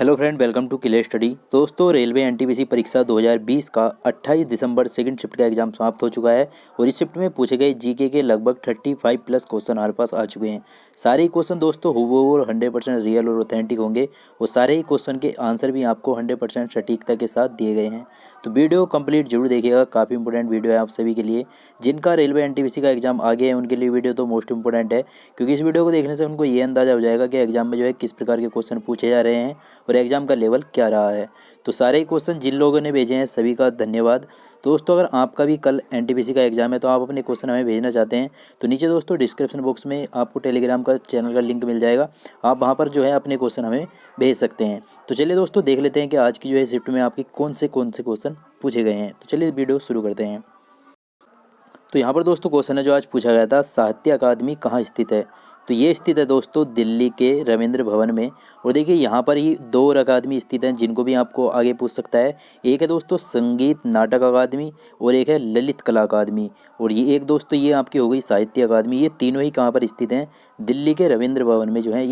Hello friend, welcome to किले study. दोस्तों, railway NTPC परीक्षा 2020 का 28 दिसंबर सेकंड शिफ्ट का एग्जाम समाप्त हो चुका है और इस शिफ्ट में पूछे गए जीके के लगभग 35 प्लस क्वेश्चन हमारे पास आ चुके हैं। सारे ही क्वेश्चन दोस्तों हूबहू और 100% रियल और ऑथेंटिक होंगे और सारे ही क्वेश्चन के आंसर भी आपको 100% सटीकता के साथ दिए गए हैं। तो वीडियो कंप्लीट जरूर देखिएगा, काफ़ी इंपॉर्टेंट वीडियो है आप सभी के लिए। जिनका रेलवे एनटीपीसी का एग्जाम आ गया है उनके लिए वीडियो तो मोस्ट इंपॉर्टेंट है, क्योंकि इस वीडियो को देखने से उनको ये अंदाजा हो जाएगा कि एग्जाम में जो है किस प्रकार के क्वेश्चन पूछे जा रहे हैं और एग्जाम का लेवल क्या रहा है। तो सारे ही क्वेश्चन जिन लोगों ने भेजे हैं सभी का धन्यवाद। दोस्तों, अगर आपका भी कल एनटीपीसी का एग्जाम है तो आप अपने क्वेश्चन हमें भेजना चाहते हैं तो नीचे दोस्तों डिस्क्रिप्शन बॉक्स में आपको टेलीग्राम का चैनल का लिंक मिल जाएगा। आप वहाँ पर जो है अपने क्वेश्चन हमें भेज सकते हैं। तो चलिए दोस्तों, देख लेते हैं कि आज की जो है शिफ्ट में आपके कौन से क्वेश्चन पूछे गए हैं। तो चलिए वीडियो शुरू करते हैं। तो यहाँ पर दोस्तों क्वेश्चन है जो आज पूछा गया था, साहित्य अकादमी कहाँ स्थित है। तो ये स्थित है दोस्तों दिल्ली के रविंद्र भवन में। और देखिए यहाँ पर ही दो और अकादमी स्थित हैं जिनको भी आपको आगे पूछ सकता है। एक है दोस्तों संगीत नाटक अकादमी और एक है ललित कला अकादमी। और ये एक दोस्तों ये आपकी हो गई साहित्य अकादमी। ये तीनों ही कहाँ पर स्थित हैं, दिल्ली के रविंद्र भवन में जो है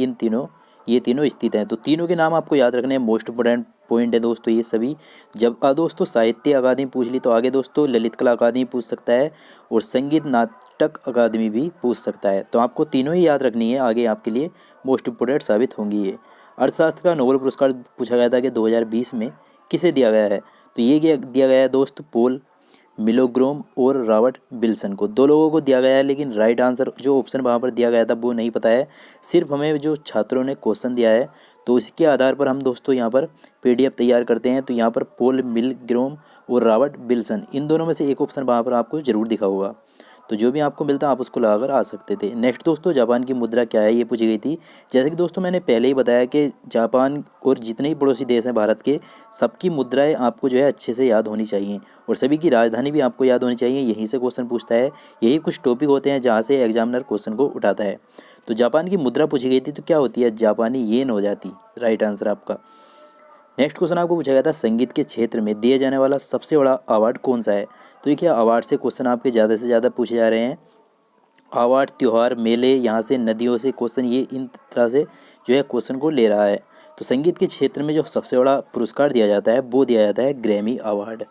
ये तीनों स्थित हैं। तो तीनों के नाम आपको याद रखने हैं, मोस्ट इंपोर्टेंट पॉइंट है दोस्तों ये सभी। जब दोस्तों साहित्य अकादमी पूछ ली तो आगे दोस्तों ललित कला अकादमी पूछ सकता है और संगीत नाटक अकादमी भी पूछ सकता है। तो आपको तीनों ही याद रखनी है, आगे आपके लिए मोस्ट इंपोर्टेंट साबित होंगी ये। अर्थशास्त्र का नोबेल पुरस्कार पूछा गया था कि 2020 में किसे दिया गया है। तो ये दिया गया है दोस्त पोल मिलोग्रोम और रॉबर्ट विल्सन को। दो लोगों को दिया गया है, लेकिन राइट आंसर जो ऑप्शन वहाँ पर दिया गया था वो नहीं पता है। सिर्फ हमें जो छात्रों ने क्वेश्चन दिया है तो इसके आधार पर हम दोस्तों यहाँ पर पीडीएफ तैयार करते हैं। तो यहाँ पर पोल मिलग्रोम और रॉबर्ट विल्सन, इन दोनों में से एक ऑप्शन वहाँ पर आपको जरूर दिखा होगा। तो जो भी आपको मिलता आप उसको लगाकर आ सकते थे। नेक्स्ट दोस्तों, जापान की मुद्रा क्या है ये पूछी गई थी। जैसे कि दोस्तों मैंने पहले ही बताया कि जापान और जितने ही पड़ोसी देश हैं भारत के, सबकी मुद्राएं आपको जो है अच्छे से याद होनी चाहिए और सभी की राजधानी भी आपको याद होनी चाहिए। यहीं से क्वेश्चन पूछता है, यही कुछ टॉपिक होते हैं जहाँ से एग्जामिनर क्वेश्चन को उठाता है। तो जापान की मुद्रा पूछी गई थी तो क्या होती है, जापानी येन हो जाती। राइट आंसर आपका। नेक्स्ट क्वेश्चन आपको पूछा गया था, संगीत के क्षेत्र में दिए जाने वाला सबसे बड़ा अवार्ड कौन सा है। तो ये क्या अवार्ड से क्वेश्चन आपके ज़्यादा से ज़्यादा पूछे जा रहे हैं। अवार्ड, त्योहार, मेले, यहाँ से नदियों से क्वेश्चन, ये इन तरह से जो है क्वेश्चन को ले रहा है। तो संगीत के क्षेत्र में जो सबसे बड़ा पुरस्कार दिया जाता है वो दिया जाता है ग्रैमी अवार्ड।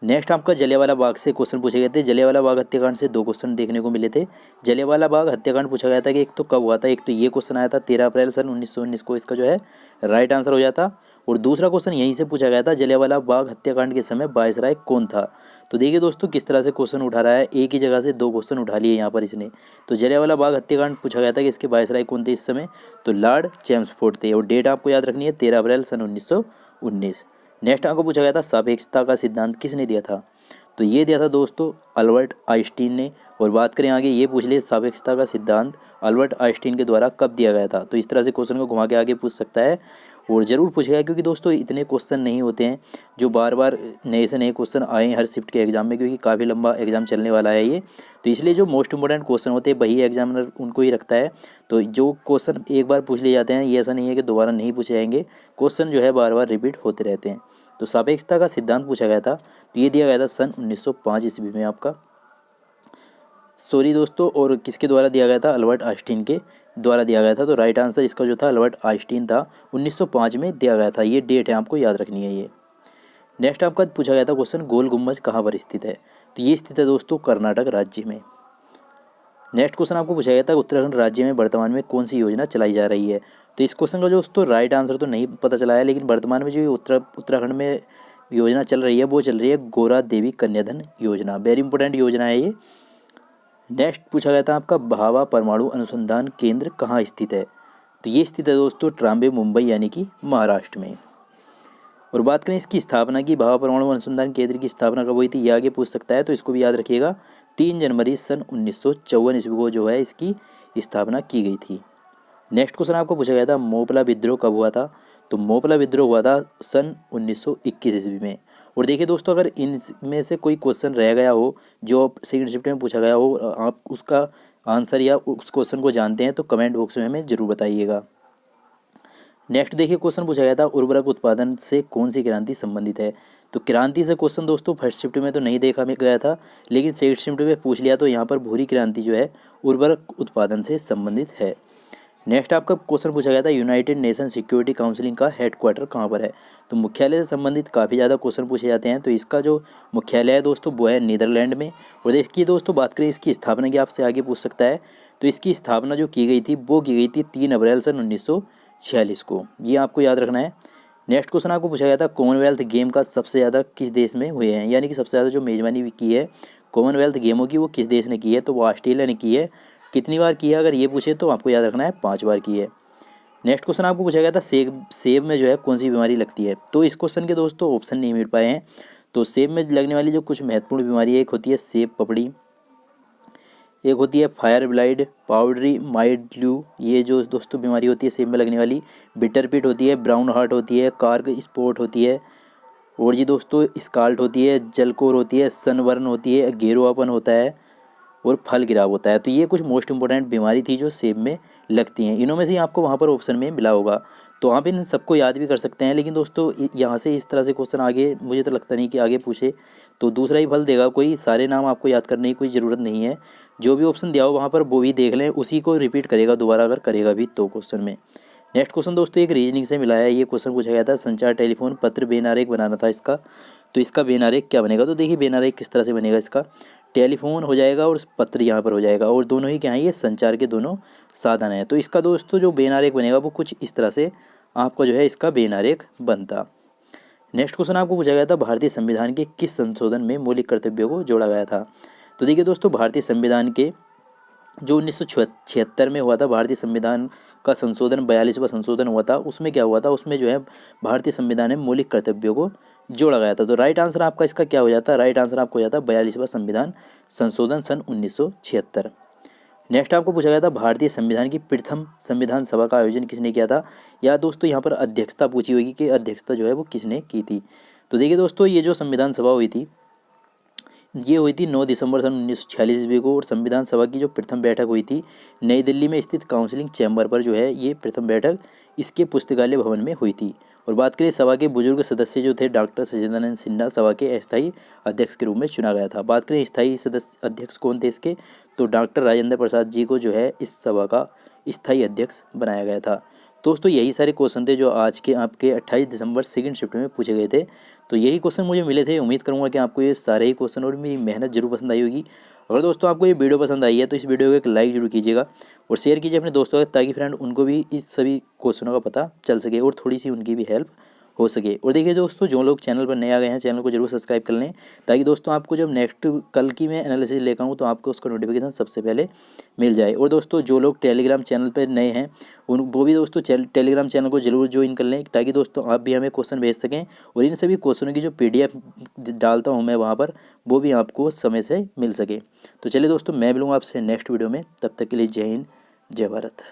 नेक्स्ट आपका जलियांवाला बाग से क्वेश्चन पूछे गए थे। जलियांवाला बाग हत्याकांड से दो क्वेश्चन देखने को मिले थे। जलियांवाला बाग हत्याकांड पूछा गया था कि एक तो कब हुआ था, एक तो ये क्वेश्चन आया था 13 अप्रैल सन 1919 को, इसका जो है राइट आंसर हो जाता। और दूसरा क्वेश्चन यहीं से पूछा गया था, जलियांवाला बाग हत्याकांड के समय वायसराय कौन था। तो देखिए दोस्तों किस तरह से क्वेश्चन उठा रहा है, एक ही जगह से दो क्वेश्चन उठा लिए यहाँ पर इसने। तो जलियांवाला बाग हत्याकांड पूछा गया था कि इसके वायसराय कौन थे इस समय, तो लॉर्ड चैम्सफोर्ड थे। और डेट आपको याद रखनी है 13 अप्रैल सन 1919। नेक्स्ट आपको पूछा गया था सापेक्षता का सिद्धांत किसने दिया था। तो ये दिया था दोस्तों अल्बर्ट आइंस्टीन ने। और बात करें आगे, ये पूछ लिए सापेक्षता का सिद्धांत अल्बर्ट आइंस्टीन के द्वारा कब दिया गया था। तो इस तरह से क्वेश्चन को घुमा के आगे पूछ सकता है और ज़रूर पूछेगा, क्योंकि दोस्तों इतने क्वेश्चन नहीं होते हैं जो बार बार नए से नए क्वेश्चन आए हैं हर शिफ्ट के एग्जाम में, क्योंकि काफ़ी लंबा एग्जाम चलने वाला है ये। तो इसलिए जो मोस्ट इंपॉर्टेंट क्वेश्चन होते हैं वही एग्जामिनर उनको ही रखता है। तो जो क्वेश्चन एक बार पूछ लिए जाते हैं, ये ऐसा नहीं है कि दोबारा नहीं पूछे जाएंगे, क्वेश्चन जो है बार बार रिपीट होते रहते हैं। तो सापेक्षता का सिद्धांत पूछा गया था तो ये दिया गया था सन 1905 ईस्वी में आपका। सॉरी दोस्तों, और किसके द्वारा दिया गया था, अल्बर्ट आइंस्टीन के द्वारा दिया गया था। तो राइट आंसर इसका जो था अल्बर्ट आइंस्टीन था, 1905 में दिया गया था। ये डेट है, आपको याद रखनी है ये। नेक्स्ट आपका पूछा गया था क्वेश्चन, गोल गुम्बज कहाँ पर स्थित है। तो ये स्थित है दोस्तों कर्नाटक राज्य में। नेक्स्ट क्वेश्चन आपको पूछा गया था, उत्तराखंड राज्य में वर्तमान में कौन सी योजना चलाई जा रही है। तो इस क्वेश्चन का जो दोस्तों राइट आंसर तो नहीं पता चला है, लेकिन वर्तमान में जो उत्तराखंड में योजना चल रही है वो चल रही है गौरा देवी कन्याधन योजना। वेरी इंपॉर्टेंट योजना है ये। नेक्स्ट पूछा गया था आपका, भाभा परमाणु अनुसंधान केंद्र कहाँ स्थित है। तो ये स्थित है दोस्तों ट्राम्बे मुंबई यानी कि महाराष्ट्र में। और बात करें इसकी स्थापना की, भाभा परमाणु अनुसंधान केंद्र की स्थापना कब हुई थी, ये आगे पूछ सकता है। तो इसको भी याद रखिएगा, 3 जनवरी सन 1954 ईस्वी को जो है इसकी स्थापना की गई थी। नेक्स्ट क्वेश्चन आपको पूछा गया था, मोपला विद्रोह कब हुआ था। तो मोपला विद्रोह हुआ था सन 1921 ईस्वी में। और देखिए दोस्तों, अगर इनमें से कोई क्वेश्चन रह गया हो जो सेकंड शिफ्ट में पूछा गया हो, आप उसका आंसर या उस क्वेश्चन को जानते हैं तो कमेंट बॉक्स में हमें जरूर बताइएगा। नेक्स्ट देखिए क्वेश्चन पूछा गया था, उर्वरक उत्पादन से कौन सी क्रांति संबंधित है। तो क्रांति से क्वेश्चन दोस्तों फर्स्ट शिफ्ट में तो नहीं देखा गया था, लेकिन सेकंड शिफ्ट में पूछ लिया। तो यहाँ पर भूरी क्रांति जो है उर्वरक उत्पादन से संबंधित है। नेक्स्ट आपका क्वेश्चन पूछा गया था यूनाइटेड नेशन सिक्योरिटी काउंसिलिंग का हेडक्वार्टर कहाँ पर है। तो मुख्यालय से संबंधित काफ़ी ज़्यादा क्वेश्चन पूछे जाते हैं। तो इसका जो मुख्यालय है दोस्तों वो है नीदरलैंड में। और इसकी दोस्तों बात करें इसकी स्थापना की, आपसे आगे पूछ सकता है। तो इसकी स्थापना जो की गई थी वो की गई थी 3 अप्रैल सन 1946 को, ये आपको याद रखना है। नेक्स्ट क्वेश्चन आपको पूछा गया था कॉमनवेल्थ गेम का सबसे ज़्यादा किस देश में हुए हैं, यानी कि सबसे ज़्यादा जो मेज़बानी भी की है कॉमनवेल्थ गेमों की वो किस देश ने की है। तो वो ऑस्ट्रेलिया ने की है। कितनी बार की है अगर ये पूछे तो आपको याद रखना है 5 बार की है। नेक्स्ट क्वेश्चन आपको पूछा गया था सेब में जो है कौन सी बीमारी लगती है। तो इस क्वेश्चन के दोस्तों ऑप्शन नहीं मिल पाए हैं। तो सेब में लगने वाली जो कुछ महत्वपूर्ण बीमारी है, एक होती है सेब पपड़ी, एक होती है फायर ब्लाइट, पाउडरी माइल्ड्यू, ये जो दोस्तों बीमारी होती है सेब में लगने वाली, बिटर पिट होती है, ब्राउन हार्ट होती है, कार्ग स्पॉट होती है, और जी दोस्तों स्काल्ट होती है, जलकोर होती है, सनबर्न होती है, गेरुआपन होता है, और फल गिराव होता है। तो ये कुछ मोस्ट इंपॉर्टेंट बीमारी थी जो सेब में लगती हैं। इनों में से आपको वहाँ पर ऑप्शन में मिला होगा। तो आप इन सबको याद भी कर सकते हैं। लेकिन दोस्तों यहाँ से इस तरह से क्वेश्चन आगे मुझे तो लगता नहीं कि आगे पूछे, तो दूसरा ही फल देगा कोई, सारे नाम आपको याद करने की कोई ज़रूरत नहीं है। जो भी ऑप्शन दिया हो वहाँ पर वो भी देख लें, उसी को रिपीट करेगा दोबारा अगर करेगा भी तो क्वेश्चन में। नेक्स्ट क्वेश्चन दोस्तों एक रीजनिंग से मिला है। ये क्वेश्चन पूछा गया था संचार टेलीफोन पत्र बेनारेख बनाना था इसका। तो इसका बेनारेख क्या बनेगा। तो देखिए बेनारेख किस तरह से बनेगा, इसका टेलीफोन हो जाएगा और पत्र यहाँ पर हो जाएगा, और दोनों ही क्या है, ये संचार के दोनों साधन हैं। तो इसका दोस्तों जो बेनारेख बनेगा वो कुछ इस तरह से आपका जो है इसका बेनारेख बनता। नेक्स्ट क्वेश्चन आपको पूछा गया था भारतीय संविधान के किस संशोधन में मौलिक कर्तव्यों को जोड़ा गया था। तो देखिए दोस्तों भारतीय संविधान के जो 1976 में हुआ था भारतीय संविधान का संशोधन, 42वां संशोधन हुआ था, उसमें क्या हुआ था, उसमें जो है भारतीय संविधान में मौलिक कर्तव्यों को जोड़ा गया था। तो राइट आंसर आपका इसका क्या हो जाता है, राइट आंसर आपको हो जाता है 42वां संविधान संशोधन सन 1976। नेक्स्ट आपको पूछा गया था भारतीय संविधान की प्रथम संविधान सभा का आयोजन किसने किया था। या दोस्तों यहाँ पर अध्यक्षता पूछी होगी कि अध्यक्षता जो है वो किसने की थी। तो देखिए दोस्तों ये जो संविधान सभा हुई थी ये हुई थी 9 दिसंबर सन 1946 ईस्वी को। और संविधान सभा की जो प्रथम बैठक हुई थी नई दिल्ली में स्थित काउंसिलिंग चैम्बर पर जो है ये प्रथम बैठक इसके पुस्तकालय भवन में हुई थी। और बात करें सभा के बुजुर्ग सदस्य जो थे डॉक्टर सचिदानंद सिन्हा सभा के अस्थायी अध्यक्ष के रूप में चुना गया था। बात करें स्थायी सदस्य अध्यक्ष कौन थे इसके, तो डॉक्टर राजेंद्र प्रसाद जी को जो है इस सभा का स्थायी अध्यक्ष बनाया गया था। दोस्तों यही सारे क्वेश्चन थे जो आज के आपके 28 दिसंबर सेकंड शिफ्ट में पूछे गए थे। तो यही क्वेश्चन मुझे मिले थे। उम्मीद करूंगा कि आपको ये सारे ही क्वेश्चन और मेरी मेहनत जरूर पसंद आई होगी। अगर दोस्तों आपको ये वीडियो पसंद आई है तो इस वीडियो को एक लाइक जरूर कीजिएगा और शेयर कीजिए अपने दोस्तों के, ताकि फ्रेंड उनको भी इस सभी क्वेश्चनों का पता चल सके और थोड़ी सी उनकी भी हेल्प हो सके। और देखिए दोस्तों जो लोग चैनल पर नए आ गए हैं चैनल को जरूर सब्सक्राइब कर लें, ताकि दोस्तों आपको जब नेक्स्ट कल की मैं एनालिसिस लेकर आऊँ तो आपको उसका नोटिफिकेशन सबसे पहले मिल जाए। और दोस्तों जो लोग टेलीग्राम चैनल पर नए हैं वो भी दोस्तों टेलीग्राम चैनल को जरूर ज्वाइन कर लें, ताकि दोस्तों आप भी हमें क्वेश्चन भेज सकें। और इन सभी क्वेश्चनों की जो PDF डालता हूँ मैं वहाँ पर, वो भी आपको समय से मिल सके। तो चलिए दोस्तों मैं मिलूँगा आपसे नेक्स्ट वीडियो में, तब तक के लिए जय हिंद जय भारत।